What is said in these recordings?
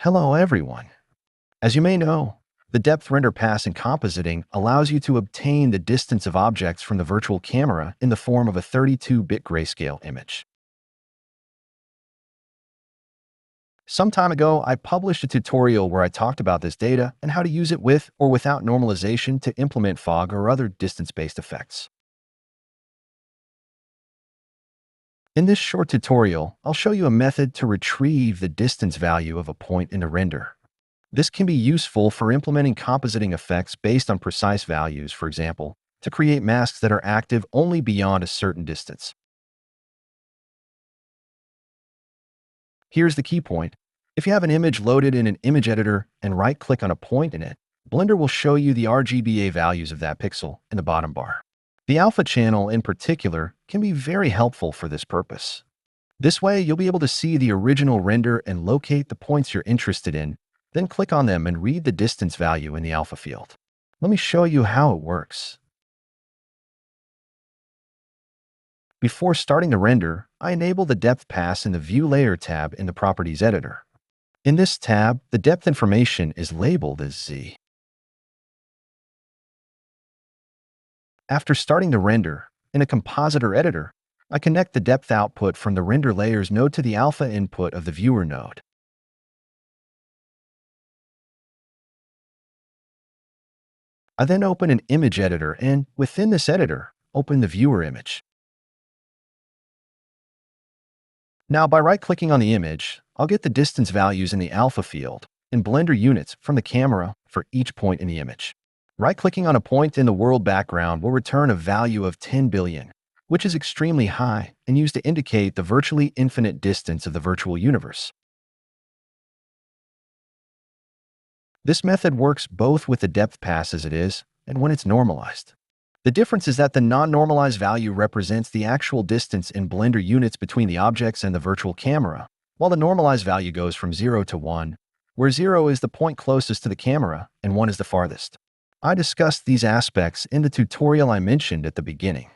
Hello everyone. As you may know, the depth render pass in compositing allows you to obtain the distance of objects from the virtual camera in the form of a 32-bit grayscale image. Some time ago, I published a tutorial where I talked about this data and how to use it with or without normalization to implement fog or other distance-based effects. In this short tutorial, I'll show you a method to retrieve the distance value of a point in the render. This can be useful for implementing compositing effects based on precise values, for example, to create masks that are active only beyond a certain distance. Here's the key point. If you have an image loaded in an image editor and right-click on a point in it, Blender will show you the RGBA values of that pixel in the bottom bar. The alpha channel, in particular, can be very helpful for this purpose. This way, you'll be able to see the original render and locate the points you're interested in, then click on them and read the distance value in the alpha field. Let me show you how it works. Before starting the render, I enable the depth pass in the View Layer tab in the Properties editor. In this tab, the depth information is labeled as Z. After starting the render, in a compositor editor, I connect the depth output from the render layers node to the alpha input of the viewer node. I then open an image editor and, within this editor, open the viewer image. Now, by right-clicking on the image, I'll get the distance values in the alpha field in Blender units from the camera for each point in the image. Right-clicking on a point in the world background will return a value of 10 billion, which is extremely high and used to indicate the virtually infinite distance of the virtual universe. This method works both with the depth pass as it is and when it's normalized. The difference is that the non-normalized value represents the actual distance in Blender units between the objects and the virtual camera, while the normalized value goes from 0 to 1, where 0 is the point closest to the camera and 1 is the farthest. I discussed these aspects in the tutorial I mentioned at the beginning.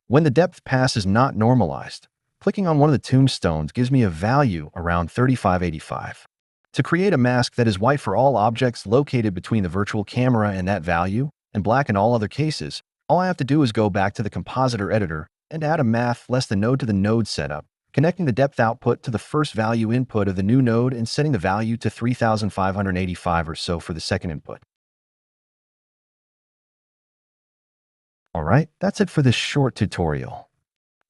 When the depth pass is not normalized, clicking on one of the tombstones gives me a value around 3585. To create a mask that is white for all objects located between the virtual camera and that value, and black in all other cases, all I have to do is go back to the compositor editor and add a math less than node to the node setup, connecting the depth output to the first value input of the new node and setting the value to 3585 or so for the second input. Alright, that's it for this short tutorial.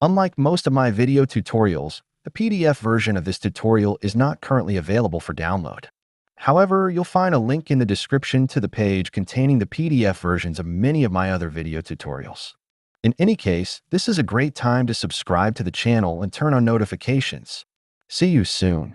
Unlike most of my video tutorials, the PDF version of this tutorial is not currently available for download. However, you'll find a link in the description to the page containing the PDF versions of many of my other video tutorials. In any case, this is a great time to subscribe to the channel and turn on notifications. See you soon.